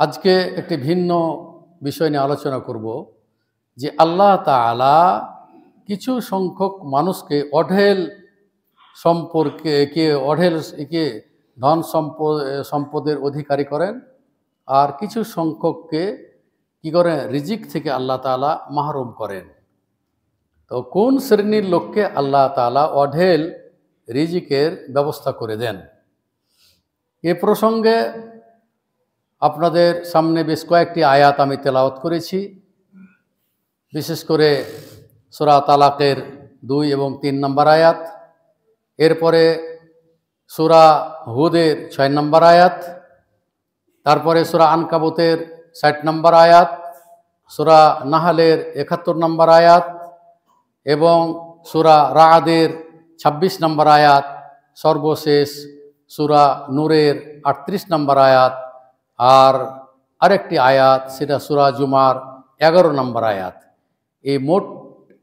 আজকে একটি ভিন্ন বিষয় নিয়ে আলোচনা করব যে আল্লাহ তাআলা কিছু সংখ্যক মানুষকে অঢেল ধন সম্পদের অধিকারী করেন, আর কিছু সংখ্যককে কি করেন, রিজিক থেকে আল্লাহ তাআলা মাহরুম করেন। তো কোন শ্রেণীর লোককে আল্লাহ তাআলা অঢেল রিজিকের ব্যবস্থা করে দেন, এ প্রসঙ্গে আপনাদের সামনে বেশ কয়েকটি আয়াত আমি তেলাওয়াত করেছি। বিশেষ করে সূরা তালাকের 2 এবং 3 নম্বর আয়াত, এরপরে সূরা হুদের 6 নম্বর আয়াত, তারপরে সূরা আনকাবুতের 60 নম্বর আয়াত, সূরা নাহলের 71 নম্বর আয়াত এবং সূরা রাআদের 26 নম্বর আয়াত, সর্বশেষ সূরা নূরের 38 নম্বর আয়াত, আর আরেকটি আয়াত সেটা সূরা জুমার 11 নম্বর আয়াত। এই মোট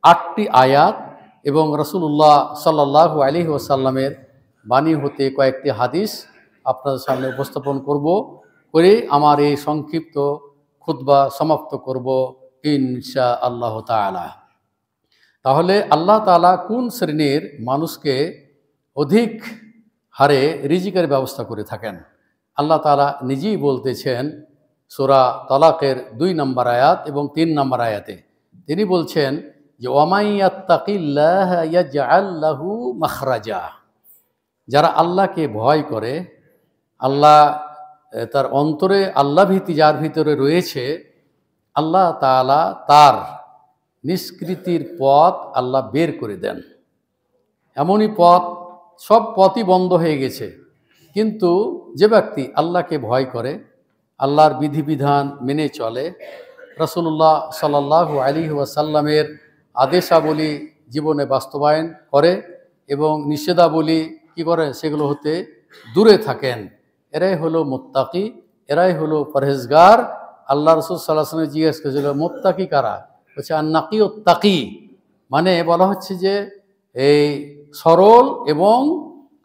8টি আয়াত এবং রাসূলুল্লাহ সাল্লাল্লাহু আলাইহি ওয়াসাল্লামের বাণী হতে কয়েকটি হাদিস আপনাদের সামনে উপস্থাপন করে আমার এই সংক্ষিপ্ত খুতবা সমাপ্ত করব ইনশাআল্লাহ তাআলা। তাহলে আল্লাহ তাআলা কোন শ্রেণীর মানুষকে অধিক হারে রিজিকের ব্যবস্থা করে থাকেন? আল্লাহ তাআলা নিজেই বলতেছেন সূরা তালাকের 2 নম্বর আয়াত এবং 3 নম্বর আয়াতে। তিনি বলছেন যে ওয়ামাই ইয়াত্তাকিল্লাহা ইয়াজআল লাহু মাখরাজা, যারা আল্লাহকে ভয় করে, আল্লাহ তার অন্তরে আল্লাহ ভীতি যার ভিতরে রয়েছে, আল্লাহ তাআলা তার নিষ্কৃতির পথ আল্লাহ বের করে দেন। এমনই পথ, সব পথই বন্ধ হয়ে গেছে, কিন্তু যে ব্যক্তি আল্লাহকে ভয় করে, আল্লাহর বিধিবিধান মেনে চলে, রাসূলুল্লাহ সাল্লাল্লাহু আলাইহি ওয়াসাল্লামের আদেশাবলী জীবনে বাস্তবায়ন করে এবং নিষেধাবলী কি করে সেগুলো হতে দূরে থাকেন, এরাই হলো মুত্তাকি, এরাই হলো পরহেজগার। আল্লাহ রাসূল সাল্লাল্লাহু আলাইহি ওয়াসাল্লাম জিজ্ঞেস করেছিল মুত্তাকি কারা? বলছে আন-নাকিয়ুত তাকি, মানে বলা হচ্ছে যে এই সরল এবং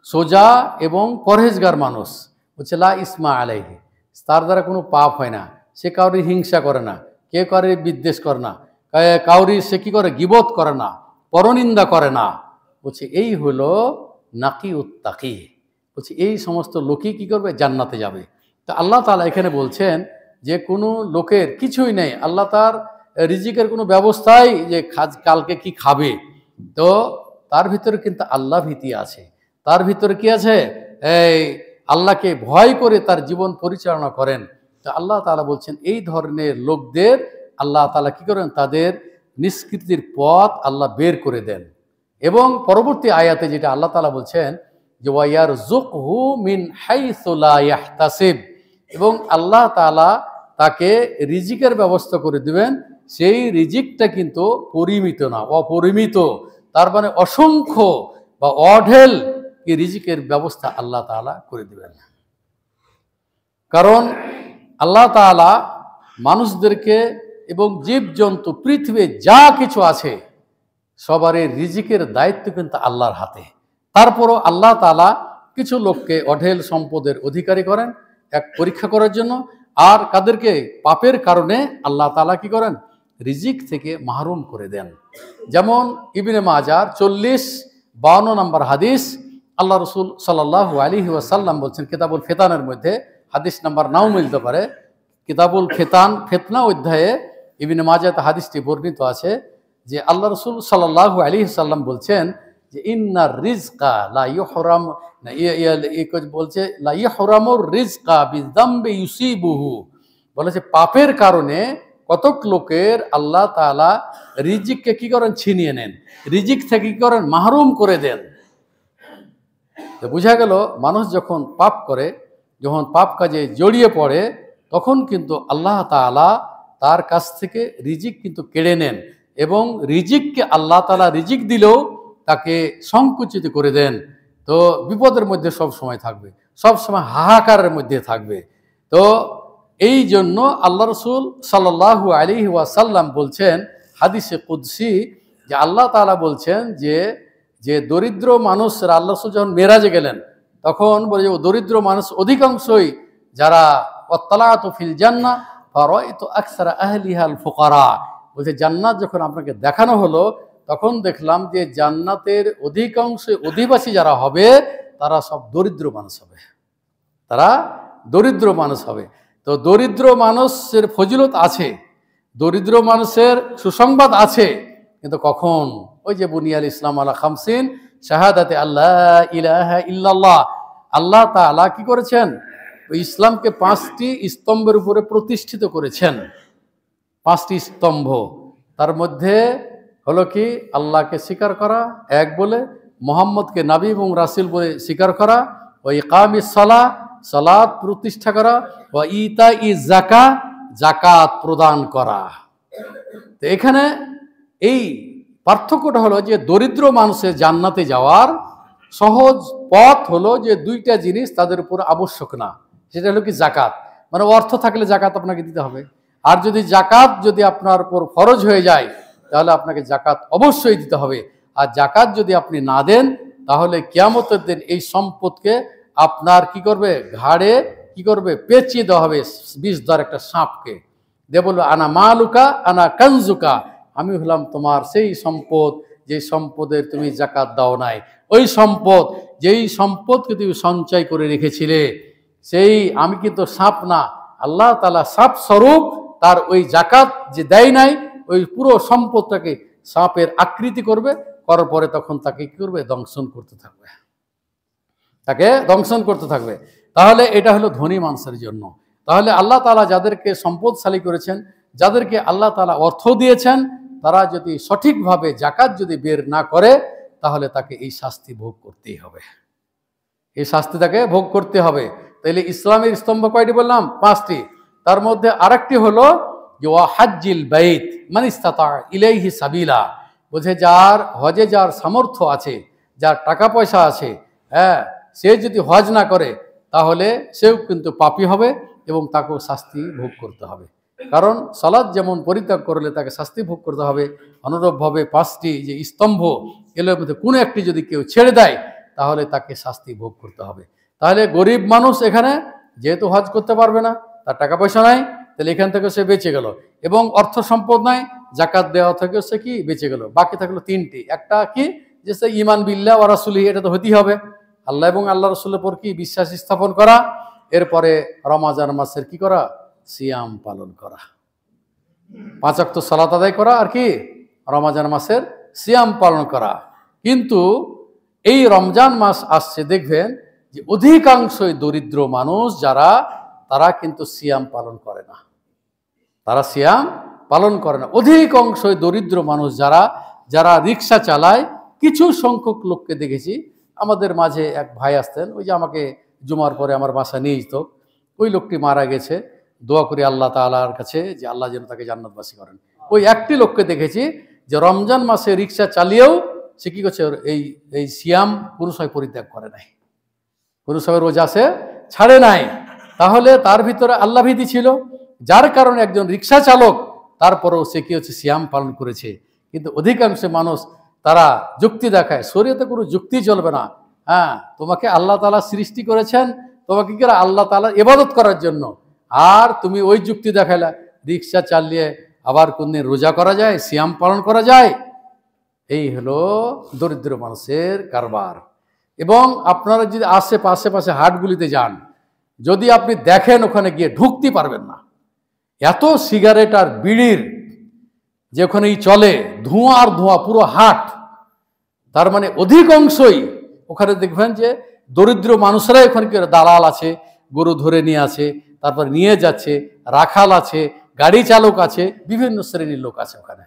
সোজা এবং পরহেজগার মানুষ। বলছে লা ইসমা আলাইহি, তার দ্বারা কোনো পাপ হয় না, সে কাউরি হিংসা করে না, কেউ কাউরি বিদ্বেষ করে না, কাউরি সে কি করে গীবত করে না, পরনিন্দা করে না। বলছে এই হলো নাকিউত তাকি। বলছে এই সমস্ত লোকই কি করবে? জান্নাতে যাবে। তো আল্লাহ তাআলা এখানে বলছেন যে কোনো লোকের কিছুই নেই, আল্লাহ তার রিজিকের কোনো ব্যবস্থাই যে কালকে কি খাবে, তো তার ভিতরে কিন্তু আল্লাহ ভীতি আছে, তার ভিতরে কি আছে? এই আল্লাহকে ভয় করে তার জীবন পরিচালনা করেন। তো আল্লাহ তাআলা বলছেন এই ধরনের লোকদের আল্লাহ তাআলা কি করেন? তাদের নিষ্কৃতির পথ আল্লাহ বের করে দেন। এবং পরবর্তী আয়াতে যেটা আল্লাহ তাআলা বলছেন যে ওয়ায়ারযুকহু মিন হাইসু লা ইয়াহতাসিব, এবং আল্লাহ তাআলা তাকে রিজিকের ব্যবস্থা করে দিবেন, সেই রিজিকটা কিন্তু পরিমিত না, অপরিমিত, তার মানে অসংখ্য বা অঢেল এই রিজিকের ব্যবস্থা আল্লাহ তাআলা করে দিবেন। কারণ আল্লাহ তাআলা মানুষদেরকে এবং জীবজন্তু পৃথিবীতে যা কিছু আছে সবারই রিজিকের দায়িত্ব কিন্তু আল্লাহর হাতে। তারপরও আল্লাহ তাআলা কিছু লোককে অঢেল সম্পদের অধিকারী করেন এক পরীক্ষা করার জন্য, আর কাদেরকে পাপের কারণে আল্লাহ তাআলা কি করেন? রিজিক থেকে মাহরুম করে দেন। যেমন ইবনে মাজার 40-52 নম্বর হাদিস, আল্লাহ রাসূল সাল্লাল্লাহু আলাইহি ওয়াসাল্লাম বলছেন কিতাবুল ফিতানের মধ্যে, হাদিস নাম্বার নাও মিলতে পারে, কিতাবুল ফিতনা অধ্যায়ে ইবনে মাজাতে হাদিসটি বর্ণিত আছে যে আল্লাহ রাসূল সাল্লাল্লাহু আলাইহি ওয়াসাল্লাম বলছেন যে ইন্নার রিজকা লা ইহরাম, বলছে লা ইহরামুর রিজকা বিযামবি ইউসিবুহু, বলেছে পাপের কারণে কতক লোকের আল্লাহ তাআলা রিজিককে কি করেন? ছিনিয়ে নেন, রিজিক থেকে কি করেন? মাহরুম করে দেন। তো বোঝা গেল মানুষ যখন পাপ করে, যখন পাপ কাজে জড়িয়ে পড়ে, তখন কিন্তু আল্লাহ তাআলা তার কাছ থেকে রিজিক কিন্তু কেড়ে নেন, এবং রিজিককে আল্লাহ তাআলা রিজিক দিলেও তাকে সংকুচিত করে দেন। তো বিপদের মধ্যে সব সময় থাকবে, সব সময় হাহাকারের মধ্যে থাকবে। তো এই জন্য আল্লাহ রাসূল সাল্লাল্লাহু আলাইহি ওয়াসাল্লাম বলছেন হাদিসে কুদসি যে আল্লাহ তাআলা বলছেন যে দরিদ্র মানুষরা, আল্লাহ রাসূল যখন মেরাজে গেলেন তখন বলে যে দরিদ্র মানুষ অধিকাংশই যারা ওয়াত্তালাতু ফিল জান্নাহ ফারাইতু আকসারা আহলিহাল ফুকারা। বলছে জান্নাত যখন আপনাকে দেখানো হলো তখন দেখলাম যে জান্নাতের অধিকাংশ অধিবাসী যারা হবে তারা সব দরিদ্র মানুষ হবে, তারা দরিদ্র মানুষ হবে। তো দরিদ্র মানুষের ফজিলত আছে, দরিদ্র মানুষের সুসংবাদ আছে, কিন্তু কখন? ওই যে বুনিয়াল ইসলাম আলা খামসিন শাহাদাতে আল্লাহ ইলাহা ইল্লাল্লাহ। আল্লাহ তাআলা কি করেছেন? ওই ইসলামকে 5টি স্তম্ভের উপরে প্রতিষ্ঠিত করেছেন। 5টি স্তম্ভ, তার মধ্যে হলো কি আল্লাহকে স্বীকার করা এক বলে, মোহাম্মদকে নবী এবং রাসূল বলে স্বীকার করা, ওই ইকামিস সালাহ সালাত প্রতিষ্ঠা করা, ও ইতাইজ যাকাত যাকাত প্রদান করা। তো এখানে এই পার্থক্যটা হলো যে দরিদ্র মানুষের জান্নাতে যাওয়ার সহজ পথ হলো যে 2টা জিনিস তাদের উপর আবশ্যক না। সেটা হলো কি জাকাত, মানে অর্থ থাকলে জাকাত আপনাকে দিতে হবে। আর যদি জাকাত যদি আপনার উপর ফরজ হয়ে যায় তাহলে আপনাকে জাকাত অবশ্যই দিতে হবে। আর জাকাত যদি আপনি না দেন তাহলে কিয়ামতের দিন এই সম্পদকে আপনার কি করবে? ঘাড়ে কি করবে? পেঁচিয়ে দেওয়া হবে বিষধর একটা সাপকে। দিয়ে বলবে আনা মালুকা আনা কানজুকা, আমি হলাম তোমার সেই সম্পদ যে সম্পদের তুমি জাকাত দাও নাই। ওই সম্পদ যেই সম্পদকে তুমি সঞ্চয় করে রেখেছিলে, সেই আমি কিন্তু সাপ না, আল্লাহ তাআলা সাপ স্বরূপ তার ওই জাকাত যে দেয় নাই ওই পুরো সম্পদটাকে সাপের আকৃতি করবে, করার পরে তখন তাকে কি করবে? দংশন করতে থাকবে, তাকে দংশন করতে থাকবে। তাহলে এটা হলো ধনী মানুষের জন্য। তাহলে আল্লাহ তাআলা যাদেরকে সম্পদশালী করেছেন, যাদেরকে আল্লাহ তাআলা অর্থ দিয়েছেন, তারা যদি সঠিকভাবে জাকাত যদি বের না করে তাহলে তাকে এই শাস্তি ভোগ করতেই হবে, এই শাস্তি তাকে ভোগ করতে হবে। তাইলে ইসলামের স্তম্ভ কয়টি বললাম? 5টি। তার মধ্যে আরেকটি হলো যে ওয়া হাজ্জিল বাইত মান ইসতাতা ইলাইহি সাবিলা। বলছে যার হজে যার সামর্থ্য আছে, যার টাকা পয়সা আছে, হ্যাঁ, সে যদি হজ না করে তাহলে সেও কিন্তু পাপী হবে এবং তাকেও শাস্তি ভোগ করতে হবে। কারণ সালাত যেমন পরিত্যাগ করলে তাকে শাস্তি ভোগ করতে হবে, অনুরূপভাবে 5টি যে স্তম্ভ এগুলোর মধ্যে কোনো একটি যদি কেউ ছেড়ে দেয় তাহলে তাকে শাস্তি ভোগ করতে হবে। তাহলে গরিব মানুষ এখানে যেহেতু হজ করতে পারবে না, তার টাকা পয়সা নাই, তাহলে এখান থেকে সে বেঁচে গেল, এবং অর্থ সম্পদ নাই, জাকাত দেওয়া থেকে সে কি বেঁচে গেল। বাকি থাকলো 3টি। একটা কি? যে সে ঈমান বিল্লাহ ওয়া রাসূলিহি, এটা তো হতেই হবে, আল্লাহ এবং আল্লাহ রাসূলের উপর কি বিশ্বাস স্থাপন করা। এরপরে রমজান মাসের কি করা? সিয়াম পালন করা, 5 ওয়াক্ত সালাত আদায় করা, আর কি রমজান মাসের সিয়াম পালন করা। কিন্তু এই রমজান মাস আসছে দেখবেন যে অধিকাংশই দরিদ্র মানুষ যারা, তারা কিন্তু সিয়াম পালন করে না, তারা সিয়াম পালন করে না। অধিকাংশই দরিদ্র মানুষ যারা, যারা রিক্সা চালায়, কিছু সংখ্যক লোককে দেখেছি। আমাদের মাঝে এক ভাই আসতেন, ওই যে আমাকে জুমার পরে আমার বাসা নিয়ে যেত, ওই লোকটি মারা গেছে। দোয়া করি আল্লাহ তাআলার কাছে যে আল্লাহ যেন তাকে জান্নাতবাসী করেন। ওই একটি লোককে দেখেছি যে রমজান মাসে রিক্সা চালিয়েও সে কি করছে? এই সিয়াম পুরুষ হয় পরিত্যাগ করে নাই, পুরুষ হয় রোজা সে ছাড়ে নাই। তাহলে তার ভিতরে আল্লাহ ভীতি ছিল, যার কারণে একজন রিক্সা চালক তারপরেও সে কি হচ্ছে? সিয়াম পালন করেছে। কিন্তু অধিকাংশ মানুষ তারা যুক্তি দেখায়, শরীয়তে কোনো যুক্তি চলবে না। হ্যাঁ, তোমাকে আল্লাহ তাআলা সৃষ্টি করেছেন তোমাকে কি করে? আল্লাহ তাআলার ইবাদত করার জন্য। আর তুমি ওই যুক্তি দেখাইলা রিক্সা চালিয়ে আবার কোনদিন রোজা করা যায়, সিয়াম পালন করা যায়? এই হলো দরিদ্র মানুষের কারবার। এবং আপনারা যদি আশেপাশে হাটগুলিতে যান, যদি আপনি দেখেন ওখানে গিয়ে ঢুকতে পারবেন না, এত সিগারেট আর বিড়ির যে ওখানেই চলে, ধোঁয়া আর ধোঁয়া পুরো হাট। তার মানে অধিকাংশই ওখানে দেখবেন যে দরিদ্র মানুষরাই ওখানে কি দালাল আছে, গরু ধরে নিয়ে আছে, তারপর নিয়ে যাচ্ছে, রাখাল আছে, গাড়ি চালক আছে, বিভিন্ন শ্রেণীর লোক আছে ওখানে।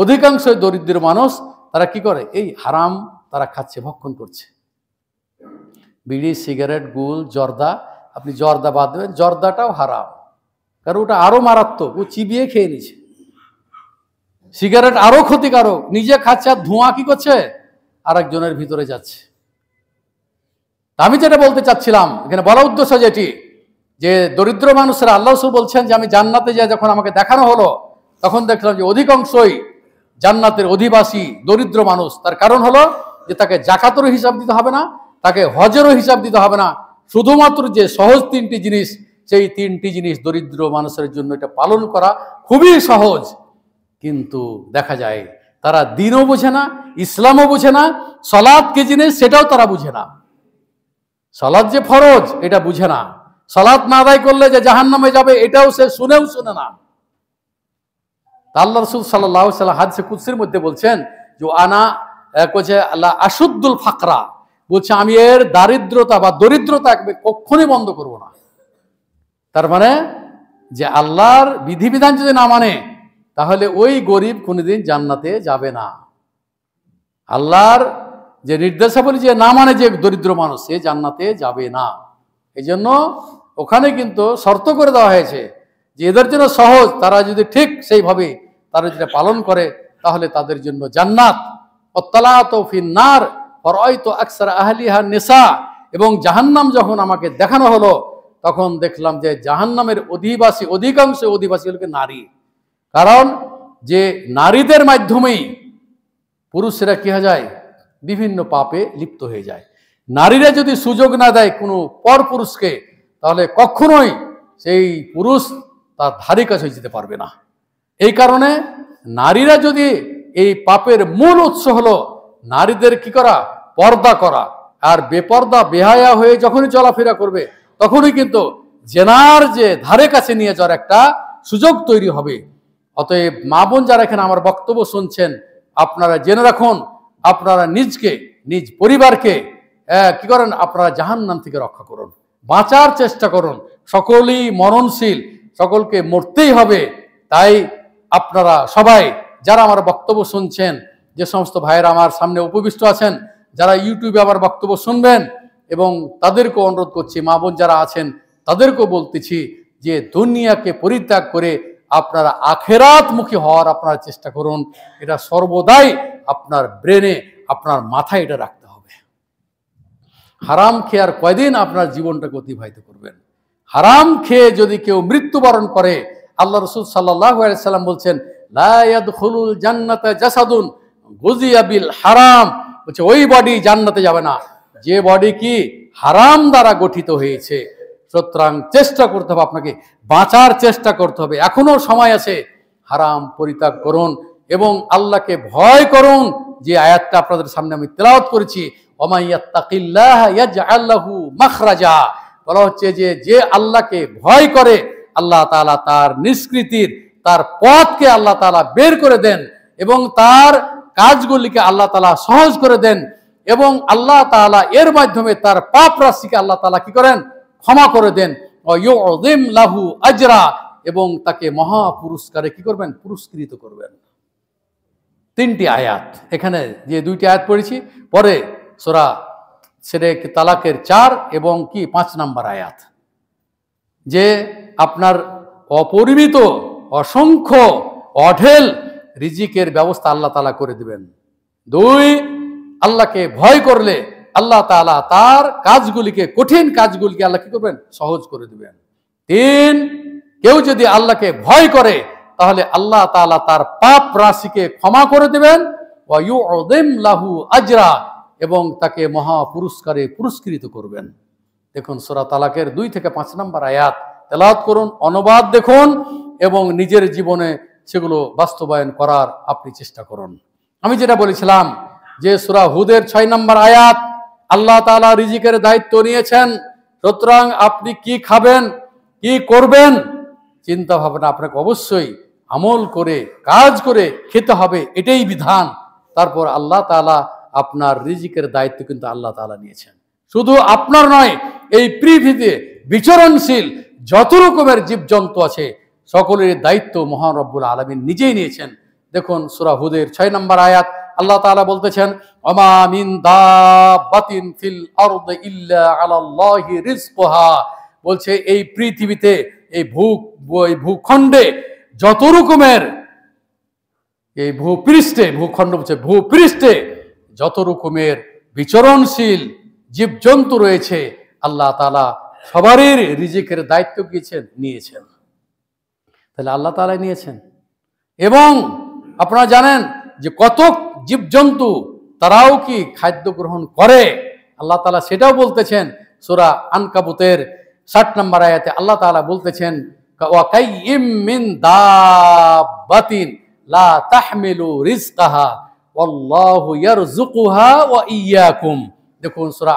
অধিকাংশই দরিদ্র মানুষ, তারা কি করে? এই হারাম তারা খাচ্ছে, ভক্ষণ করছে। বিড়ি, সিগারেট, গুল, জর্দা। আপনি জর্দা বাদ দেবেন, জর্দাটাও হারাম, কারণ ওটা আরো মারাত্মক, ও চিবিয়ে খেয়ে নিচ্ছে। সিগারেট আরো ক্ষতিকারক, নিজে খাচ্ছে আর ধোঁয়া কি করছে? আরেকজনের ভিতরে যাচ্ছে। আমি যেটা বলতে চাচ্ছিলাম, এখানে বলা উদ্দেশ্য যেটি, যে দরিদ্র মানুষেরা আল্লাহ রাসূল বলছেন যে আমি জান্নাতে যাই, যখন আমাকে দেখানো হলো তখন দেখলাম যে অধিকাংশই জান্নাতের অধিবাসী দরিদ্র মানুষ। তার কারণ হলো যে তাকে জাকাতেরও হিসাব দিতে হবে না, তাকে হজেরও হিসাব দিতে হবে না, শুধুমাত্র যে সহজ 3টি জিনিস, সেই তিনটি জিনিস দরিদ্র মানুষের জন্য এটা পালন করা খুবই সহজ, কিন্তু দেখা যায় তারা দিনও বোঝে না, ইসলামও বোঝে না, সালাত কি জিনিস সেটাও তারা বুঝে না। সালাত যে ফরজ এটা বুঝে না, সালাত না আদায় করলে যে জাহান্নামে যাবে এটাও সে শুনে না। আল্লাহ রাসূল সাল্লাল্লাহু আলাইহি ওয়াসাল্লাম হাদিসে কুদসির মধ্যে বলছেন যে আনা কোছে আল্লাহ আশুদ্দুল ফাকরা, বলছে আমি এর দারিদ্রতা বা দরিদ্রতা কখনোই বন্ধ করব না। তার মানে যে আল্লাহর বিধিবিধান যদি না মানে তাহলে ওই গরিব কোনোদিন জান্নাতে যাবে না। আল্লাহর যে নির্দেশাবলী যে না মানে যে দরিদ্র মানুষ সে জান্নাতে যাবে না। এই জন্য ওখানে কিন্তু শর্ত করে দেওয়া হয়েছে যে এদের জন্য সহজ, তারা যদি ঠিক সেইভাবে তারা যেটা পালন করে তাহলে তাদের জন্য জান্নাত। ওয়াত্তালাতু ফিন্নার ফারাআইতু আকসার আহলিহা নিসা, এবং জাহান্নাম যখন আমাকে দেখানো হলো তখন দেখলাম যে জাহান্নামের অধিকাংশ অধিবাসী হলো নারী। কারণ যে নারীদের মাধ্যমেই পুরুষেরা কি হয়ে যায়, বিভিন্ন পাপে লিপ্ত হয়ে যায়। নারীরা যদি সুযোগ না দেয় কোনো পর পুরুষকে, তাহলে কখনোই সেই পুরুষ তার ধারে কাছে যেতে পারবে না। এই কারণে নারীরা যদি, এই পাপের মূল উৎস হলো নারীদের কি করা, পর্দা করা। আর বেপর্দা বেহায়া হয়ে যখনই চলাফেরা করবে তখনই কিন্তু জেনার যে ধারে কাছে নিয়ে যাওয়ার একটা সুযোগ তৈরি হবে। অতএব মা বোন যারা এখানে আমার বক্তব্য শুনছেন, আপনারা জেনে রাখুন, আপনারা নিজকে, নিজ পরিবারকে কি করেন, আপনারা জাহান্নাম থেকে রক্ষা করুন, বাঁচার চেষ্টা করুন। সকলেই মরণশীল, সকলকে মরতেই হবে। তাই আপনারা সবাই যারা আমার বক্তব্য শুনছেন, যে সমস্ত ভাইয়েরা আমার সামনে উপবিষ্ট আছেন, যারা ইউটিউবে আমার বক্তব্য শুনবেন, এবং তাদেরকেও অনুরোধ করছি, মা বোন যারা আছেন তাদেরকেও বলতেছি যে দুনিয়াকে পরিত্যাগ করে আপনারা আখেরাতমুখী হওয়ার আপনারা চেষ্টা করুন। এটা সর্বদাই আপনার ব্রেনে, আপনার মাথায় এটা রাখতে হবে। হারাম খেয়ে আর কয়দিন আপনার জীবনটাকে অতিবাহিত করবেন? হারাম খেয়ে যদি কেউ মৃত্যুবরণ করে, আল্লাহ রাসূল সাল্লাল্লাহু আলাইহি সাল্লাম বলছেন লা ইয়াদখুলুল জান্নাতা জাসাদুন গুযিয়া বিল হারাম, বলছে ওই বডি জান্নাতে যাবে না যে বডি কি হারাম দ্বারা গঠিত হয়েছে। সুতরাং চেষ্টা করতে হবে, আপনাকে বাঁচার চেষ্টা করতে হবে, এখনো সময় আছে। হারাম পরিত্যাগ করুন এবং আল্লাহকে ভয় করুন। যে আয়াতটা আপনাদের সামনে আমি তেলাওয়াত করেছি, ওমাইয়াত্তাকিল্লাহা ইয়াজআল লাহু মাখরাজা, বলা হচ্ছে যে যে আল্লাহকে ভয় করে আল্লাহ তাআলা তার নিষ্কৃতির, তার পথকে আল্লাহ তাআলা বের করে দেন, এবং তার কাজগুলিকে আল্লাহ তাআলা সহজ করে দেন, এবং আল্লাহ তাআলা এর মাধ্যমে তার পাপ রাশিকে আল্লাহ তাআলা কি করেন, ক্ষমা করে দেন। ওয়ায়ুযিম লাহু আজরা, এবং তাকে মহা পুরস্কারে কি করবেন, পুরস্কৃত করবেন। তিনটি আয়াত, এখানে যে দুইটি আয়াত পড়েছি, পরে সূরা সূরা তালাকের 4 এবং কি 5 নম্বর আয়াত, যে আপনার অপরিমিত অসংখ্য অঢেল রিজিকের ব্যবস্থা আল্লাহ তাআলা করে দিবেন। 2, আল্লাহকে ভয় করলে আল্লাহ তাআলা তার কাজগুলিকে, কঠিন কাজগুলিকে আল্লাহ কি করবেন, সহজ করে দিবেন। 3, কেউ যদি আল্লাহকে ভয় করে তাহলে আল্লাহ তাআলা তার পাপ রাশিকে ক্ষমা করে দিবেন। ওয়া ইউযিম লাহু আজরা, এবং তাকে মহা পুরস্কারে পুরস্কৃত করবেন। দেখুন সূরা তালাকের 2 থেকে 5 নম্বর আয়াত তেলাওয়াত করুন, অনুবাদ দেখুন, এবং নিজের জীবনে সেগুলো বাস্তবায়ন করার আপনি চেষ্টা করুন। আমি যেটা বলেছিলাম যে সূরা হুদের 6 নম্বর আয়াত, আল্লাহ তাআলা রিজিকের দায়িত্ব নিয়েছেন। সুতরাং আপনি কি খাবেন, কি করবেন, চিন্তা ভাবনা আপনাকে অবশ্যই আমল করে, কাজ করে খেতে হবে, এটাই বিধান। তারপর আল্লাহ তাআলা আপনার রিজিকের দায়িত্ব কিন্তু আল্লাহ তাআলা নিয়েছেন। শুধু আপনার নয়, এই পৃথিবীতে বিচরণশীল যত রকমের জীবজন্তু আছে সকলের দায়িত্ব মহান রব্বুল আলামিন নিজেই নিয়েছেন। দেখুন সূরা হুদের 6 নম্বর আয়াত, আল্লাহ তাআলা বলতেছেন ওমা মিন দাব্বাতিন ফিল আরদি ইল্লা আলাল্লাহি রিজকুহা, বলছে এই পৃথিবীতে, এই ভূখণ্ডে যত রকমের, এই ভূপৃষ্ঠে যত রকমের বিচরণশীল জীবজন্তু রয়েছে আল্লাহ তাআলা সবারই রিজিকের দায়িত্ব নিয়েছেন। তাহলে আল্লাহ তাআলা নিয়েছেন। এবং আপনারা জানেন যে কত জীবজন্তু তারাও কি খাদ্য গ্রহণ করে, আল্লাহ তাআলা সেটাও বলতেছেন সূরা আনকাবুতের 60 নম্বর আয়াতে আল্লাহ তাআলা বলতেছেন, ওয়া কাইয়্যিম মিন দাব্বাতিন লা তাহমিলু রিজকাহা ওয়াল্লাহু ইয়ারযুকুহা ওয়া ইয়্যাকুম। দেখুন সূরা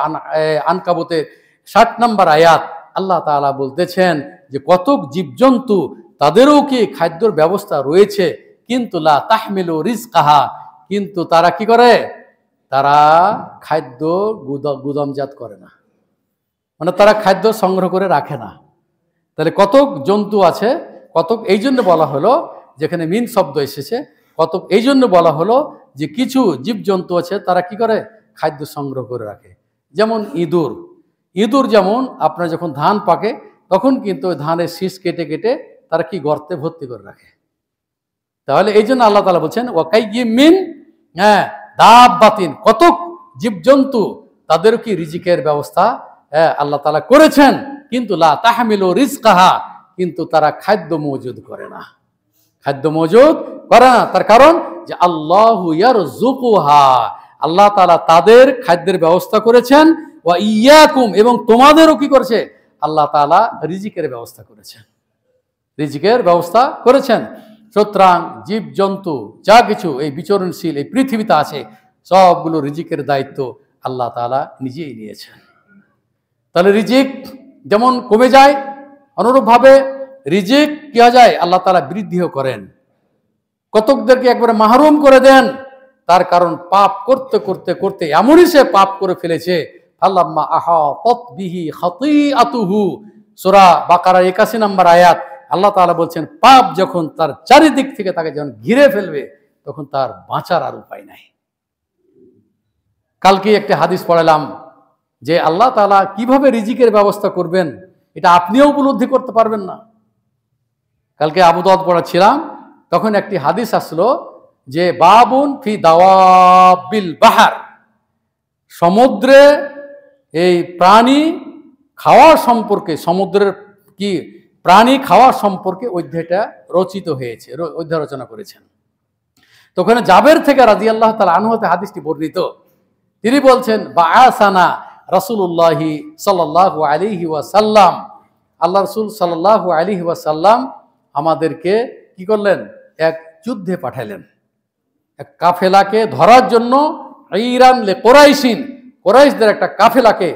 আনকাবুতের 60 নম্বর আয়াত, আল্লাহ তাআলা বলতেছেন যে কতক জীবজন্তু তাদেরও কি খাদ্যর ব্যবস্থা রয়েছে, কিন্তু লা তাহমিলু রিজকাহা, কিন্তু তারা কি করে, তারা খাদ্য গুদামজাত করে না, মানে তারা খাদ্য সংগ্রহ করে রাখে না। তাহলে কতক জন্তু আছে, কতক এই জন্য বলা হলো, যেখানে মিন শব্দ এসেছে, কতক এই জন্য বলা হলো যে কিছু জীবজন্তু আছে তারা কি করে, খাদ্য সংগ্রহ করে রাখে। যেমন ইঁদুর, ইঁদুর যেমন আপনার যখন ধান পাকে তখন কিন্তু ওই ধানের শীষ কেটে কেটে তারা কি গর্তে ভর্তি করে রাখে। তাহলে এই জন্য আল্লাহ তাআলা বলছেন ওয়া কাইয়্যিম মিন দাব্বাতিন, কতক জীবজন্তু তাদের কি রিজিকের ব্যবস্থা আল্লাহ তাআলা করেছেন, কিন্তু লা তাহমিলু রিজকাহা, কিন্তু তারা খাদ্য মজুদ করে না, খাদ্য মজুদ করে না। তার কারণ যে আল্লাহু ইয়ারযুকুহা, আল্লাহ তাআলা তাদের খাদ্যের ব্যবস্থা করেছেন, ওয়া ইয়্যাকুম, এবং তোমাদেরও কি করেছে, আল্লাহ তাআলা রিজিকের ব্যবস্থা করেছেন, রিজিকের ব্যবস্থা করেছেন। সুতরাং জীবজন্তু যা কিছু এই বিচরণশীল এই পৃথিবীতে আছে সবগুলো রিজিকের দায়িত্ব আল্লাহ তাআলা নিজেই নিয়েছেন। তাহলে রিজিক যেমন কমে যায়, অনুরূপভাবে রিজিক কি হয়ে যায়, আল্লাহ তাআলা বৃদ্ধিও করেন। কতকদেরকে একবারে মাহরুম করে দেন, তার কারণ পাপ করতে করতে করতে এমনই সে পাপ করে ফেলেছে, ফালাম্মা আহাতাত বিহি খাতিআতুহু, সূরা বাকারার 81 নম্বর আয়াত, আল্লাহ তাআলা বলছেন পাপ যখন তার চারিদিক থেকে তাকে যখন ঘিরে ফেলবে তখন তার বাঁচার আর উপায় নাই। কালকে একটা হাদিস পড়ালাম যে আল্লাহ তাআলা কিভাবে রিজিকের ব্যবস্থা করবেন এটা আপনিও উপলব্ধি করতে পারবেন না। কালকে আবু দাউদ পড়াচ্ছিলাম, তখন একটি হাদিস আসলো যে বাবুন ফি দাওয়াবিল বাহার, সমুদ্রে এই প্রাণী খাওয়া সম্পর্কে, সমুদ্রের কি প্রাণী খাওয়া সম্পর্কে অধ্যায়টা রচিত হয়েছে, অধ্যায় রচনা করেছেন। তো ওখানে জাবের থেকে রাদিয়াল্লাহু তাআলা আনহু হতে হাদিসটি বর্ণিত, তিনি বলছেন বাআসানা রাসূলুল্লাহি সাল্লাল্লাহু আলাইহি ওয়াসাল্লাম, আল্লাহ রাসূল সাল্লাল্লাহু আলাইহি ওয়াসাল্লাম আমাদেরকে কি করলেন, এক যুদ্ধে পাঠালেন, এক কাফেলাকে ধরার জন্য। ইরান লে কোরাইশিন, কোরাইশদের একটা কাফেলাকে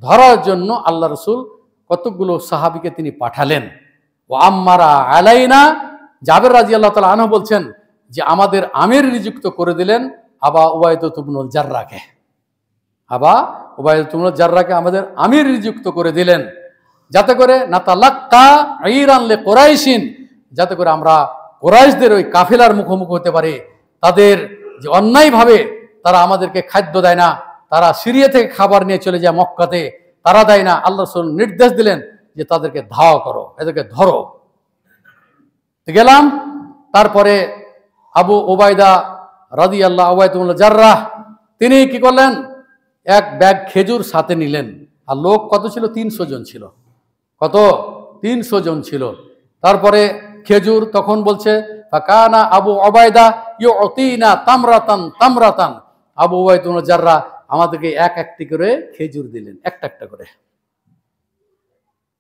ধরার জন্য আল্লাহ রাসূল কতগুলো সাহাবীকে তিনি পাঠালেন। ও আম্মারা আলাইনা, জাবের রাদিয়াল্লাহু তাআলা আনহু বলছেন যে আমাদের আমির নিযুক্ত করে দিলেন আবা উবাইদা ইবনুল জাররাহকে, আবা উবাইদা ইবনুল জাররাহকে আমাদের আমির নিযুক্ত করে দিলেন, যাতে করে নাতালাক্কা ইরান লে কোরাইশিন, যাতে করে আমরা কোরাইশদের ওই কাফেলার মুখোমুখি হতে পারি। তাদের যে অন্যায়ভাবে তারা আমাদেরকে খাদ্য দেয় না, তারা সিরিয়া থেকে খাবার নিয়ে চলে যায় মক্কাতে, তারা দেয় না, আল্লাহ রাসূল নির্দেশ দিলেন যে তাদেরকে ধাওয়া করো, এদেরকে ধরো। গেলাম, তারপরে আবু উবাইদা রাদিয়াল্লাহু উবাইদুল জাররাহ তিনি কি করলেন, এক ব্যাগ খেজুর সাথে নিলেন। আর লোক কত ছিল, 300 জন ছিল। কত, 300 জন ছিল। তারপরে খেজুর তখন বলছে ফাকানা আবু উবাইদা ইউতিনা তামরাতান তামরাতান, আবু উবাইদুল জাররাহ আমাদেরকে এক একটি করে খেজুর দিলেন, একটা একটা করে।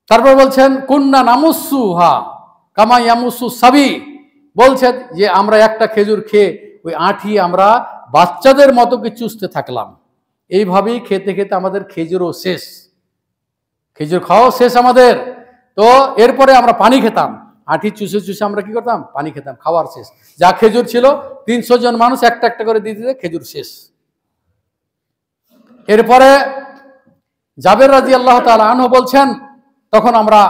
তারপর বলছেন কুন্না নামুসুহা কামা ইয়ামুসু সাবি, বলছেন যে আমরা একটা খেজুর খেয়ে ওই আঁঠি আমরা বাচ্চাদের মতো কি চুষতে থাকলাম। এইভাবেই খেতে খেতে আমাদের খেজুরও শেষ, খেজুর খাওয়াও শেষ আমাদের। তো এরপরে আমরা পানি খেতাম, আঁঠি চুষে চুষে আমরা কি করতাম, পানি খেতাম, খাওয়ার শেষ। যা খেজুর ছিল 300 জন মানুষ একটা একটা করে দিয়ে দিতে খেজুর শেষ। এরপরে জাবের রাদিয়াল্লাহু তাআলা আনহু বলছেন তখন আমরা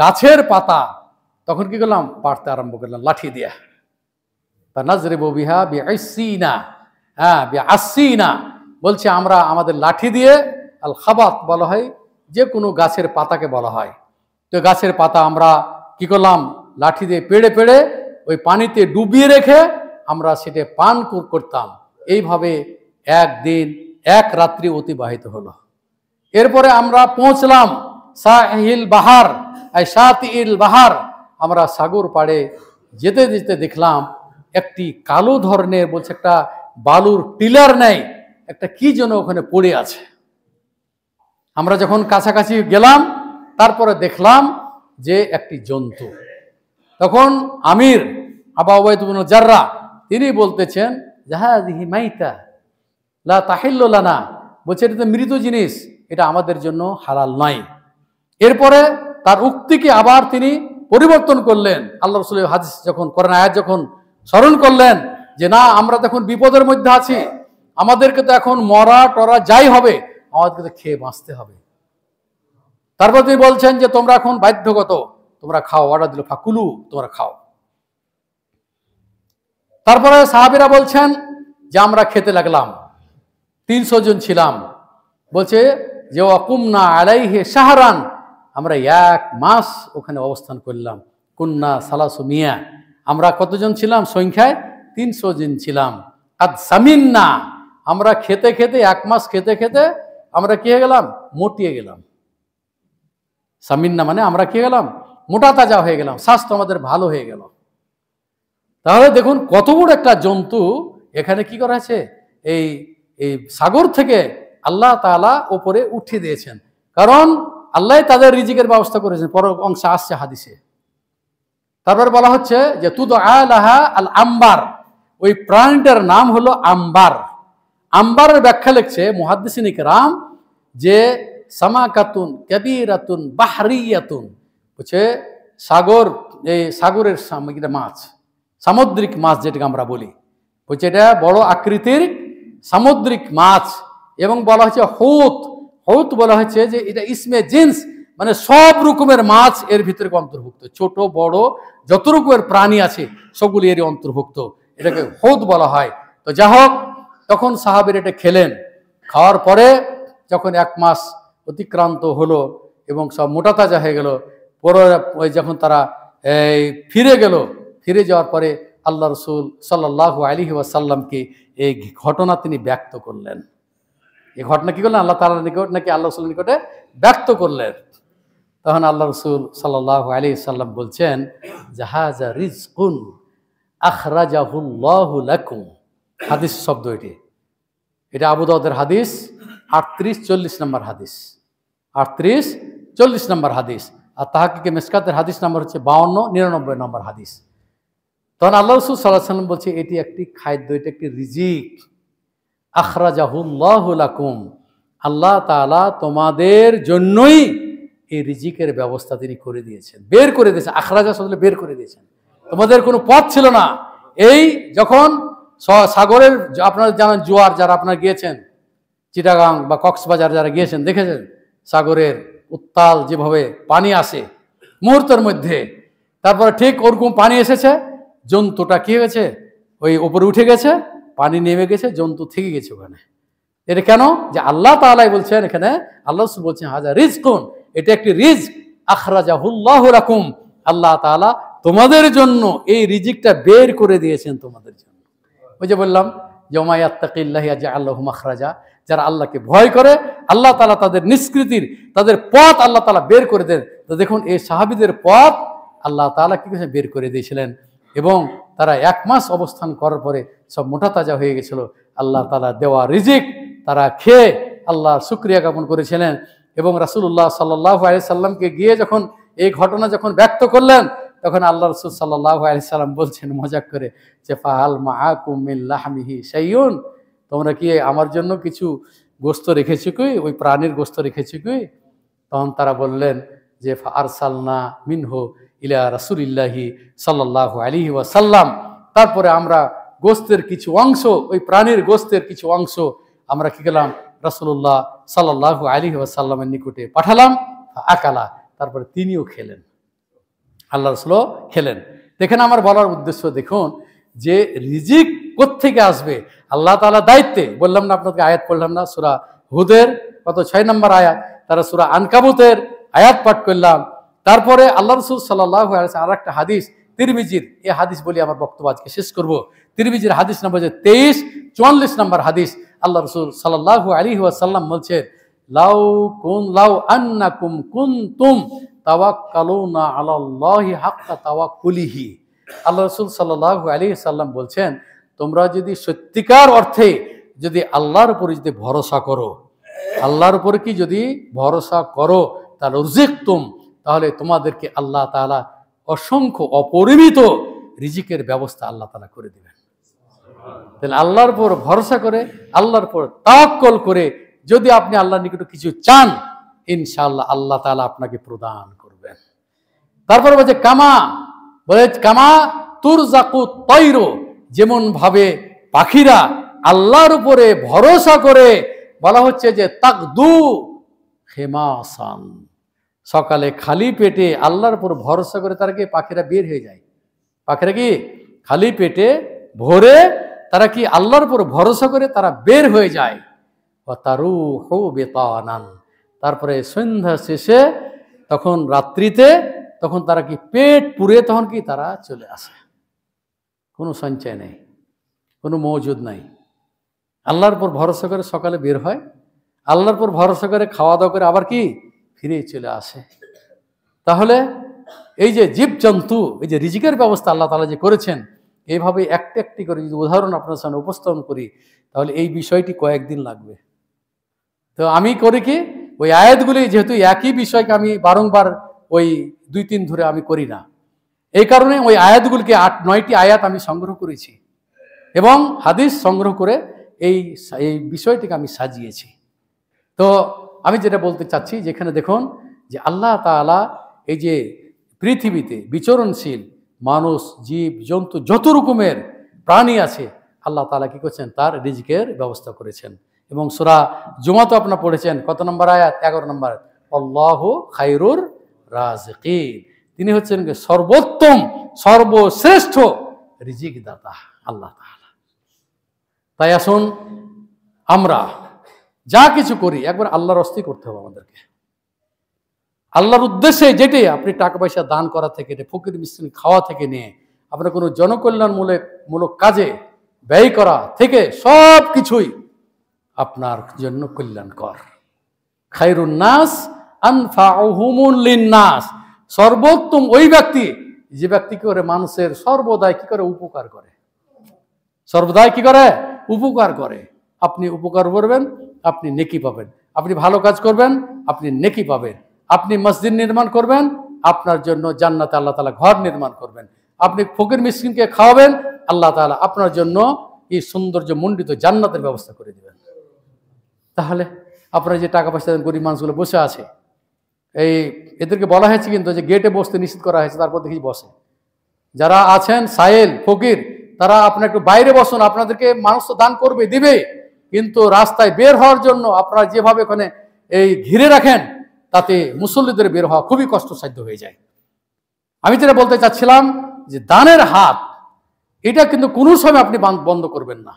গাছের পাতা তখন কি করলাম, পাড়তে আরম্ভ করলাম লাঠি দিয়া। নাজরিবু বিহা বিআসিনা, বিআসিনা বলছে আমরা আমাদের লাঠি দিয়ে, আল খাবাত বলা হয় যে কোনো গাছের পাতাকে বলা হয়। তো গাছের পাতা আমরা কি করলাম, লাঠি দিয়ে পেড়ে পেড়ে ওই পানিতে ডুবিয়ে রেখে আমরা সেটা পান করতাম। এইভাবে একদিন এক রাত্রি অতিবাহিত হলো। এরপরে আমরা পৌঁছলাম সাহিল বাহার, শাতিল বাহার, আমরা সাগর পাড়ে যেতে যেতে দেখলাম একটি কালো ধরনের, বলছে একটা বালুর টিলার নেই, একটা কি যেন ওখানে পড়ে আছে। আমরা যখন কাছাকাছি গেলাম তারপরে দেখলাম যে একটি জন্তু। তখন আমির আবু উবাইদা ইবনে জাররাহ তিনি বলতেছেন জাহাদিহি মাইতা লা তাহিল্লু লানা, বলছে এটা তো মৃত জিনিস, এটা আমাদের জন্য হালাল নয়। এরপরে তার উক্তিকে আবার তিনি পরিবর্তন করলেন। আল্লাহ রাসূলের হাদিস যখন কোরআন আয়াত যখন স্মরণ করলেন যে না, আমরা তো এখন বিপদের মধ্যে আছি, আমাদেরকে তো এখন মরা টরা যাই হবে, আমাদেরকে তো খেয়ে বাঁচতে হবে। তারপর তিনি বলছেন যে তোমরা এখন বাধ্যগত, তোমরা খাও, অর্ডার দিল ফাকুলু, তোমরা খাও। তারপরে সাহাবীরা বলছেন যে আমরা খেতে লাগলাম, 300 জন ছিলাম। বলছে যে ওয়াকুমনা আলাইহি শাহরান, আমরা 1 মাস ওখানে অবস্থান করলাম। কুন্না সালাসু মিয়া, আমরা কতজন ছিলাম সংখ্যায়? 300 জন ছিলাম। আদ সামিন্না, আমরা খেতে খেতে 1 মাস খেতে খেতে আমরা কি হয়ে গেলাম? মোটিয়ে গেলাম। সামিন্না মানে আমরা কি গেলাম? মোটা তাজা হয়ে গেলাম, স্বাস্থ্য আমাদের ভালো হয়ে গেল। তাহলে দেখুন কত বড় একটা জন্তু এখানে কি করা আছে, এই সাগর থেকে আল্লাহ তাআলা উপরে উঠিয়ে দিয়েছেন, কারণ আল্লাহ তাদের রিজিকের ব্যবস্থা করেছেন। পর অংশে আসছে হাদিসে। তারপর বলা হচ্ছে যে তুদআ লাহা আল আম্বার, ওই প্রাণীটার নাম হলো আম্বার। আম্বারের ব্যাখ্যা লিখছে মুহাদ্দিসিন ইকরাম যে সামাকাতুন কাবীরাতুন বাহরিয়াতুন, হচ্ছে সাগর, এই সাগরের মাছ, সামুদ্রিক মাছ যেটাকে আমরা বলি, হচ্ছে এটা বড় আকৃতির সামুদ্রিক মাছ। এবং বলা হচ্ছে হৌত, হৌত বলা হচ্ছে যে এটা ইসমে জিন্স, মানে সব রকমের মাছ এর ভিতরে অন্তর্ভুক্ত, ছোট বড় যত রকমের প্রাণী আছে সবগুলি এর অন্তর্ভুক্ত, এটাকে হৌত বলা হয়। তো যা হোক, তখন সাহাবীরা এটা খেলেন। খাওয়ার পরে যখন 1 মাস অতিক্রান্ত হলো এবং সব মোটা তাজা হয়ে গেল, পরে ওই যখন তারা ফিরে গেল, ফিরে যাওয়ার পরে আল্লাহ রাসূল সাল্লাল্লাহু আলাইহি ওয়াসাল্লামকে এই ঘটনা তিনি ব্যক্ত করলেন। এই ঘটনা কি করলেন? আল্লাহ তাআলার নিকট নাকি আল্লাহ রাসূলের নিকটে ব্যক্ত করলেন। তখন আল্লাহ রাসূল সাল্লাল্লাহু আলাইহি ওয়াসাল্লাম বলছেন জাহাজা রিজকুন আখরাজাহুল্লাহু লাকুম। হাদিস শব্দ এটি, এটা আবু দাউদের হাদিস 38-40 নম্বর হাদিস, 38-40 নম্বর হাদিস। আর তাহকিকে মিশকাতের হাদিস নাম্বার হচ্ছে 52-99 নম্বর হাদিস। তখন আল্লাহ রাসূল সাল্লাল্লাহু আলাইহি ওয়াসাল্লাম বলছে এটি একটি খাদ্য, এটা একটি রিজিক। আখরাজাহুল্লাহু লাকুম, আল্লাহ তাআলা তোমাদের জন্যই এই রিজিকের ব্যবস্থা তিনি করে দিয়েছেন, বের করে দিয়েছেন। আখরাজা শব্দ বের করে দিয়েছেন, তোমাদের কোনো পথ ছিল না। এই যখন সাগরের, আপনারা জানেন জোয়ার, যারা আপনারা গিয়েছেন চিটাগাং বা কক্সবাজার যারা গিয়েছেন দেখেছেন, সাগরের উত্তাল যেভাবে পানি আসে মুহূর্তের মধ্যে, তারপরে ঠিক ওরকম পানি এসেছে, জন্তুটা কি হয়েছে, ওই উপরে উঠে গেছে, পানি নেমে গেছে, জন্তু থেকে গেছে ওখানে। এটা কেন? যে আল্লাহ তাআলাই বলছেন এখানে, আল্লাহ রাসূল বলছেন হাজা রিজকুন, এটা একটি রিজক। আখরাজাহুল্লাহু লাকুম, আল্লাহ তাআলা তোমাদের জন্য এই রিজিকটা বের করে দিয়েছেন তোমাদের জন্য। ওই যে বললাম ইয়াউমা ইয়াত্তাকিল্লাহু ইয়াজআল লাহু মাখরাজা, যারা আল্লাহকে ভয় করে আল্লাহ তাআলা তাদের নিষ্কৃতির, তাদের পথ আল্লাহ তাআলা বের করে দেন। তো দেখুন এই সাহাবীদের পথ আল্লাহ তাআলা কি করে বের করে দিয়েছিলেন, এবং তারা 1 মাস অবস্থান করার পরে সব মোটা তাজা হয়ে গেছিল। আল্লাহ তাআলা দেওয়া রিজিক তারা খেয়ে আল্লাহর শুকরিয়া জ্ঞাপন করেছিলেন। এবং রাসূলুল্লাহ সাল্লাল্লাহু আলাইহি সাল্লামকে গিয়ে যখন এই ঘটনা যখন ব্যক্ত করলেন, তখন আল্লাহ রাসূল সাল্লাল্লাহু আলাইহি সাল্লাম বলছেন মজাক করে যে ফাহাল মাআকুম মিন লাহমিহি শাইউন, তোমরা কি আমার জন্য কিছু গোশত রেখেছো কি, ওই প্রাণীর গোশত রেখেছো কি? তখন তারা বললেন যে ফারসালনা মিনহু ইলা রাসূলিল্লাহি সাল্লাল্লাহু আলাইহি ওয়াসাল্লাম, তারপরে আমরা গোশতের কিছু অংশ, ওই প্রাণীর গোশতের কিছু অংশ আমরা কি করলাম, রাসূলুল্লাহ সাল্লাল্লাহু আলাইহি ওয়াসাল্লামের নিকটে পাঠালাম। আকালা, তারপরে তিনিও খেলেন, আল্লাহ রাসূলও খেলেন। দেখেন আমার বলার উদ্দেশ্য, দেখুন যে রিজিক কোত্থেকে আসবে, আল্লাহ তাআলা দায়িত্বে। বললাম না আপনাকে, আয়াত পড়লাম না সূরা হুদের কত 6 নম্বর আয়াত, তারা সূরা আনকাবুতের আয়াত পাঠ করলাম। তারপরে আল্লাহ রাসূল সাল্লাল্লাহু আলাইহি ওয়াসাল্লাম আরেকটা হাদিস তিরমিজির, এই হাদিস বলি আমার বক্তব্য আজকে শেষ করব। তিরমিজির হাদিস নম্বর 23-44 নম্বর হাদিস, আল্লাহ রাসূল সাল্লাল্লাহু আলাইহি ওয়াসাল্লাম বলছেন লাউ আন্নাকুম কুনতুম তাওয়াক্কালুনা আলাল্লাহি হাক্কা তাওয়াক্কুলিহি। আল্লাহ রাসূল সাল্লাল্লাহু আলাইহি ওয়াসাল্লাম বলছেন তোমরা যদি সত্যিকার অর্থে যদি আল্লাহর উপরে যদি ভরসা করো, আল্লাহর উপরে কি যদি ভরসা করো, তাহলে রুজিকতুম, তাহলে তোমাদেরকে আল্লাহ তাআলা অসংখ্য অপরিমিত রিজিকের ব্যবস্থা আল্লাহ তাআলা করে দিবেন। তাহলে আল্লাহর উপর ভরসা করে, আল্লাহর উপর তাওয়াক্কুল করে যদি আপনি আল্লাহর নিকট কিছু চান, ইনশাআল্লাহ আল্লাহ তাআলা আপনাকে প্রদান করবেন। তারপর বলছে কামা তুরজাকু তৈরো, যেমন ভাবে পাখিরা আল্লাহর উপরে ভরসা করে, বলা হচ্ছে যে তাকদু খেমাসান, সকালে খালি পেটে আল্লাহর উপর ভরসা করে তারা কি পাখিরা বের হয়ে যায়। পাখিরা কি খালি পেটে ভোরে তারা কি আল্লাহর উপর ভরসা করে তারা বের হয়ে যায়। তারুহু বিতানান, তারপরে সন্ধ্যা শেষে তখন রাত্রিতে তখন তারা কি পেট পুরে তখন কি তারা চলে আসে। কোনো সঞ্চয় নেই, কোনো মজুদ নাই। আল্লাহর উপর ভরসা করে সকালে বের হয়, আল্লাহর উপর ভরসা করে খাওয়া দাওয়া করে আবার কি ফিরে চলে আসে। তাহলে এই যে জীবজন্তু, এই যে রিজিকের ব্যবস্থা আল্লাহ তাআলা যে করেছেন, এইভাবে একটি একটি করে যদি উদাহরণ আপনার সামনে উপস্থাপন করি, তাহলে এই বিষয়টি কয়েকদিন লাগবে। তো আমি করি কি, ওই আয়াতগুলি যেহেতু একই বিষয়কে আমি বারংবার ওই 2-3 ধরে আমি করি না, এই কারণে ওই আয়াতগুলিকে 8-9টি আয়াত আমি সংগ্রহ করেছি এবং হাদিস সংগ্রহ করে এই বিষয়টিকে আমি সাজিয়েছি। তো আমি যেটা বলতে চাচ্ছি, যেখানে দেখুন যে আল্লাহ তাআলা এই যে পৃথিবীতে বিচরণশীল মানুষ, জীব জন্তু, যত রকমের প্রাণী আছে, আল্লাহ তাআলা কি করছেন, তার রিজিকের ব্যবস্থা করেছেন। এবং সূরা জুমা তো আপনারা পড়েছেন, কত নম্বর আয়াত? 11 নম্বর। আল্লাহু খায়রুর রাজিকিন, তিনি হচ্ছেন সর্বোত্তম সর্বশ্রেষ্ঠ রিজিক দাতা আল্লাহ তাআলা। তাই আসুন আমরা যা কিছু করি একবার আল্লাহর রাস্তায় করতে হবে আমাদেরকে, আল্লাহর উদ্দেশ্যে। যেটি আপনি টাকা পয়সা দান করা থেকে, ফকির মিসকিন খাওয়া থেকে নিয়ে আপনার কোনো জনকল্যাণমূলক কাজে ব্যয় করা থেকে সব কিছুই আপনার জন্য কল্যাণকর। খায়রুন নাস আনফাউহুমুল লিন্নাস, সর্বোত্তম ওই ব্যক্তি যে ব্যক্তি কি করে মানুষের সর্বদাই কি করে উপকার করে, সর্বদাই কি করে উপকার করে। আপনি উপকার করবেন, আপনি নেকি পাবেন। আপনি ভালো কাজ করবেন, আপনি নেকি পাবেন। আপনি মসজিদ নির্মাণ করবেন, আপনার জন্য জান্নাতে আল্লাহ তাআলা ঘর নির্মাণ করবেন। আপনি ফকির মিসকিনকে খাওয়াবেন, আল্লাহ তাআলা আপনার জন্য এই সৌন্দর্য মণ্ডিত জান্নাতের ব্যবস্থা করে দিবেন। তাহলে আপনারা যে টাকা পয়সা দেন, গরিব মানুষগুলো বসে আছে, এদেরকে বলা হয়েছে কিন্তু যে গেটে বসতে নিষেধ করা হয়েছে, তারপর দেখি বসে। যারা আছেন সায়েল ফকির, তারা আপনার একটু বাইরে বসুন, আপনাদেরকে মানুষ তো দান করবে দিবে, কিন্তু রাস্তায় বের হওয়ার জন্য আপনারা যেভাবে ওখানে ঘিরে রাখেন, তাতে মুসল্লিদের বের হওয়া খুবই কষ্টসাধ্য হয়ে যায়। আমি যেটা বলতে চাচ্ছিলাম যে দানের হাত, এটা কিন্তু কোনো সময় আপনি বন্ধ করবেন না।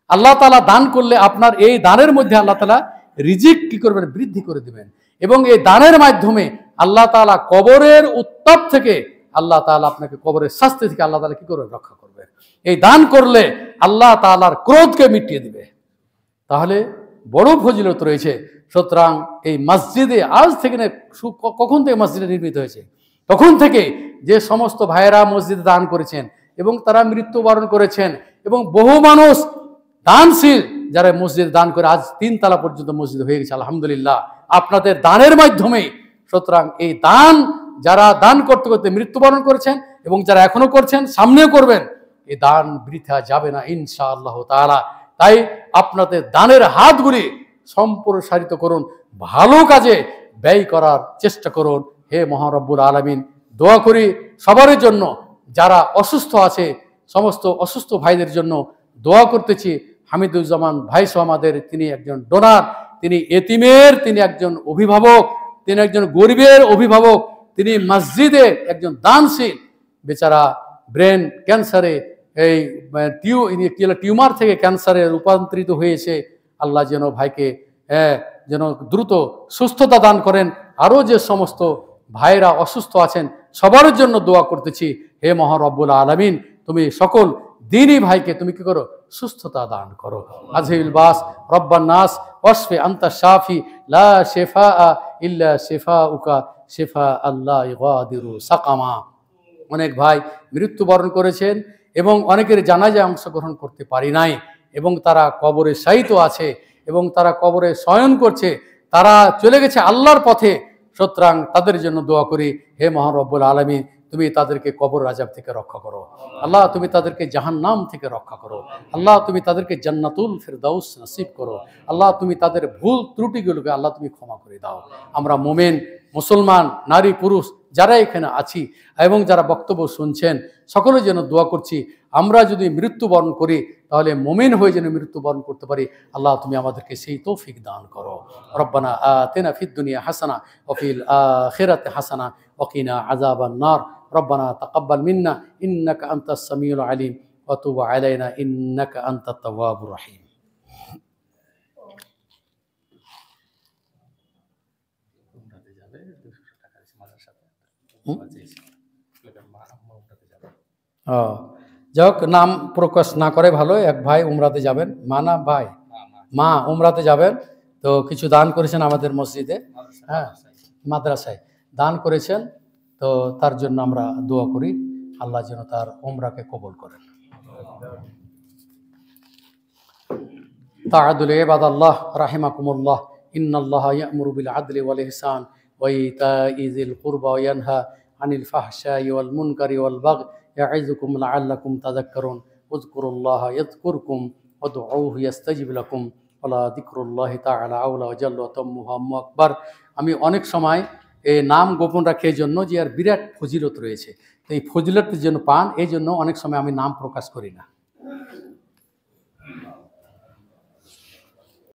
আল্লাহ তাআলা দান করলে আপনার এই দানের মধ্যে আল্লাহ তাআলা রিজিক কি করবেন, বৃদ্ধি করে দিবেন। এবং এই দানের মাধ্যমে আল্লাহ তাআলা কবরের উত্তাপ থেকে, আল্লাহ তাআলা আপনাকে কবরের শাস্তি থেকে আল্লাহ তাআলা কি করবেন, রক্ষা করবেন। এই দান করলে আল্লাহ তাআলার ক্রোধকে মিটিয়ে দিবে। তাহলে বড় ফজিলত রয়েছে। সুতরাং এই মসজিদে আজ থেকে না, কখন থেকে মসজিদে নির্মিত হয়েছে, তখন থেকে যে সমস্ত ভাইয়েরা মসজিদে দান করেছেন এবং তারা মৃত্যুবরণ করেছেন, এবং বহু মানুষ দানশীল যারা মসজিদে দান করে আজ 3 তলা পর্যন্ত মসজিদ হয়ে গেছে, আলহামদুলিল্লাহ আপনাদের দানের মাধ্যমে। সুতরাং এই দান যারা দান করতে করতে মৃত্যুবরণ করেছেন এবং যারা এখনো করছেন, সামনেও করবেন, এই দান বৃথা যাবে না ইনশাআল্লাহ তাআলা। তাই আপনাদের দানের হাতগুলি সম্প্রসারিত করুন, ভালো কাজে ব্যয় করার চেষ্টা করুন। হে মহান রব্বুল আলামিন, দোয়া করি সবার জন্য, যারা অসুস্থ আছে সমস্ত অসুস্থ ভাইদের জন্য দোয়া করতেছি। হামিদুজ্জামান ভাই সহ আমাদের, তিনি একজন ডোনার, তিনি এতিমের, তিনি একজন অভিভাবক, তিনি একজন গরিবের অভিভাবক, তিনি মসজিদে একজন দানশীল। বেচারা ব্রেন ক্যান্সারে, টিউমার থেকে ক্যান্সারে রূপান্তরিত হয়েছে। আল্লাহ যেন ভাইকে যেন দ্রুত সুস্থতা দান করেন। আরও যে সমস্ত ভাইরা অসুস্থ আছেন সবার জন্য দোয়া করতেছি। হে মহান রব্বুল আলামিন, তুমি সকল দিনই ভাইকে তুমি কি করো, সুস্থতা দান করো। আজহিল বাস রব্বান নাস ওয়াসফি আনতা শাফি লা শিফা ইল্লা শিফাউকা শিফা আল্লাহ ইগাদিরু সাকামা। অনেক ভাই মৃত্যুবরণ করেছেন এবং অনেকের জানাজায় অংশগ্রহণ করতে পারি নাই, এবং তারা কবরে শায়িত আছে এবং তারা কবরে শয়ন করছে, তারা চলে গেছে আল্লাহর পথে। সুতরাং তাদের জন্য দোয়া করি, হে মহান রব্বুল আলামিন, তুমি তাদেরকে কবর আযাব থেকে রক্ষা করো। আল্লাহ, তুমি তাদেরকে জাহান্নাম থেকে রক্ষা করো। আল্লাহ, তুমি তাদেরকে জান্নাতুল ফিরদাউস নসিব করো। আল্লাহ, তুমি তাদের ভুল ত্রুটিগুলোকে আল্লাহ তুমি ক্ষমা করে দাও। আমরা মোমেন মুসলমান নারী পুরুষ যারা এখানে আছি এবং যারা বক্তব্য শুনছেন, সকলের জন্য দোয়া করছি, আমরা যদি মৃত্যুবরণ করি তাহলে মোমেন হয়ে যেন মৃত্যুবরণ করতে পারি। আল্লাহ, তুমি আমাদেরকে সেই তৌফিক দান করো। রব্বানা আতিনা ফিদ দুনিয়া হাসানা ওয়া ফিল আখিরাতি হাসানা ওয়া কিনা আযাবান নার। রব্বানা তাকাব্বাল মিন্না ইন্নাকা আনতাস সামিউল আলিম ওয়া তুব আলাইনা ইন্নাকা আনতাত তাওয়াবুর রহিম। যাই হোক, নাম প্রকাশ না করে ভালো। এক ভাই উমরাতে যাবেন, মা উমরাতে যাবেন, তো কিছু দান করেছেন আমাদের মসজিদে, হ্যাঁ মাদ্রাসায় দান করেছেন, তো তার জন্য আমরা দোয়া করি, আল্লাহ যেন তার উমরাকে কবুল করেন। তাআদুল ইবাদাল্লাহ রাহিমাকুমুল্লাহ, ইন্নাল্লাহা ইয়া'মুরু বিল আদলি ওয়াল ইহসান ওয়া ইতা'i যিল কুরবা ওয়া ইয়ানহা আনিল ফাহশাই ওয়াল মুনকারি ওয়াল বাগই ইয়া'iযুকুম লাআল্লাকুম তাযাক্কারুন। উযকুরুল্লাহা ইয়াযকুরকুম ওয়াদউহু ইস্তাজিব লাকুম ওয়া লা যিকরুল্লাহি তাআলা আউলা ওয়া জাল্লা ওয়া তাম্মুহু আকবার। আমি অনেক সময় এই নাম গোপন রাখি এই জন্য যে আর বিরাট ফজিলত রয়েছে, তো এই ফজিলতের জন্য পান, এই জন্য অনেক সময় আমি নাম প্রকাশ করি না।